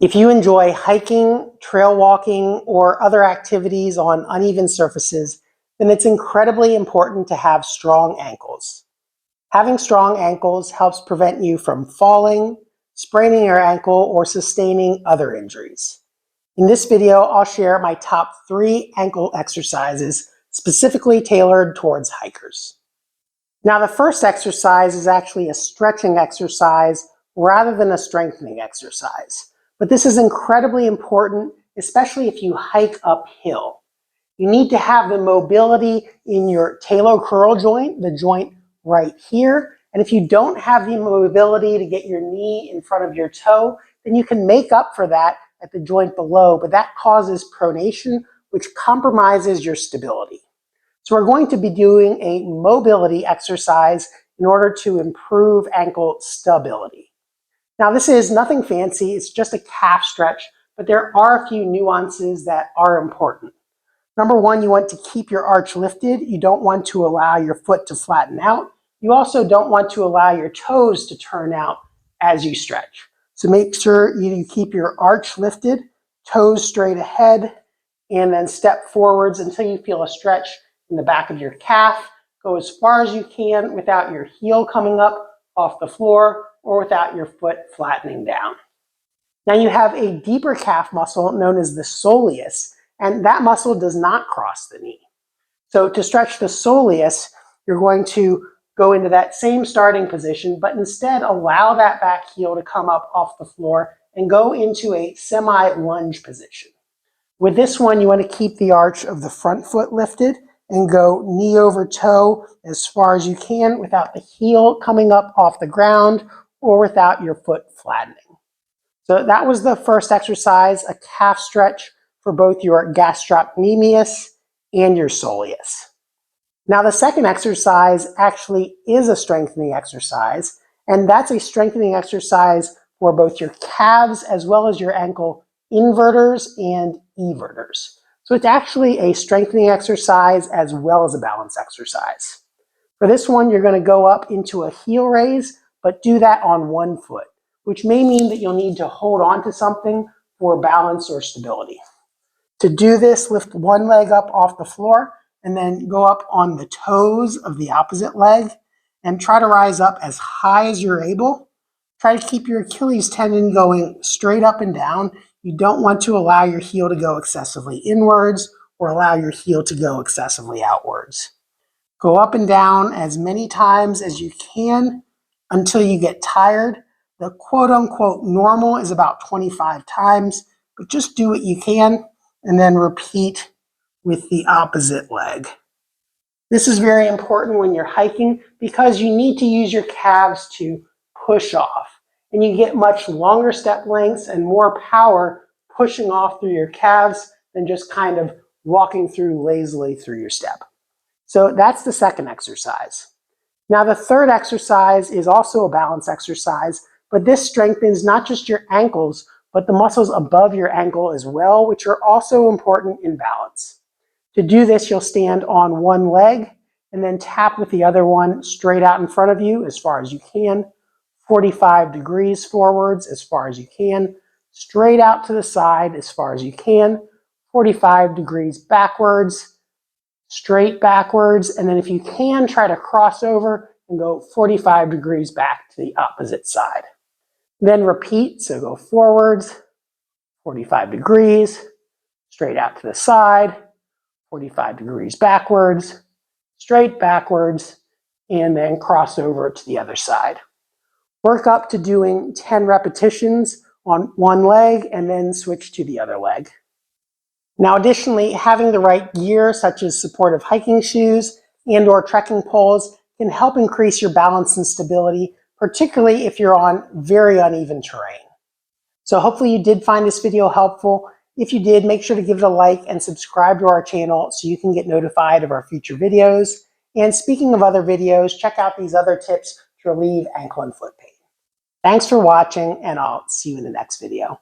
If you enjoy hiking, trail walking, or other activities on uneven surfaces, then it's incredibly important to have strong ankles. Having strong ankles helps prevent you from falling, spraining your ankle, or sustaining other injuries. In this video, I'll share my top 3 ankle exercises specifically tailored towards hikers. Now, the first exercise is actually a stretching exercise rather than a strengthening exercise. But this is incredibly important, especially if you hike uphill. You need to have the mobility in your talocrural joint, the joint right here. And if you don't have the mobility to get your knee in front of your toe, then you can make up for that at the joint below, but that causes pronation, which compromises your stability. So we're going to be doing a mobility exercise in order to improve ankle stability. Now, this is nothing fancy, it's just a calf stretch, but there are a few nuances that are important. Number one, you want to keep your arch lifted. You don't want to allow your foot to flatten out. You also don't want to allow your toes to turn out as you stretch. So make sure you keep your arch lifted, toes straight ahead, and then step forwards until you feel a stretch in the back of your calf. Go as far as you can without your heel coming up off the floor or without your foot flattening down. Now you have a deeper calf muscle known as the soleus, and that muscle does not cross the knee. So to stretch the soleus, you're going to go into that same starting position, but instead allow that back heel to come up off the floor and go into a semi-lunge position. With this one, you want to keep the arch of the front foot lifted and go knee over toe as far as you can without the heel coming up off the ground or without your foot flattening. So that was the first exercise, a calf stretch for both your gastrocnemius and your soleus. Now the second exercise actually is a strengthening exercise, and that's a strengthening exercise for both your calves as well as your ankle inverters and everters. So it's actually a strengthening exercise as well as a balance exercise. For this one, you're going to go up into a heel raise, but do that on one foot, which may mean that you'll need to hold on to something for balance or stability. To do this, lift one leg up off the floor and then go up on the toes of the opposite leg and try to rise up as high as you're able. Try to keep your Achilles tendon going straight up and down. You don't want to allow your heel to go excessively inwards or allow your heel to go excessively outwards. Go up and down as many times as you can until you get tired. The quote-unquote normal is about 25 times, but just do what you can and then repeat with the opposite leg. This is very important when you're hiking because you need to use your calves to push off. And you get much longer step lengths and more power pushing off through your calves than just kind of walking through lazily through your step. So that's the second exercise. Now the third exercise is also a balance exercise, but this strengthens not just your ankles, but the muscles above your ankle as well, which are also important in balance. To do this, you'll stand on one leg and then tap with the other one straight out in front of you as far as you can, 45 degrees forwards as far as you can, straight out to the side as far as you can, 45 degrees backwards, straight backwards, and then if you can, try to cross over and go 45 degrees back to the opposite side. Then repeat, so go forwards, 45 degrees, straight out to the side, 45 degrees backwards, straight backwards, and then cross over to the other side. Work up to doing 10 repetitions on one leg and then switch to the other leg. Now additionally, having the right gear such as supportive hiking shoes and or trekking poles can help increase your balance and stability, particularly if you're on very uneven terrain. So hopefully you did find this video helpful. If you did, make sure to give it a like and subscribe to our channel so you can get notified of our future videos. And speaking of other videos, check out these other tips to relieve ankle and foot pain. Thanks for watching, and I'll see you in the next video.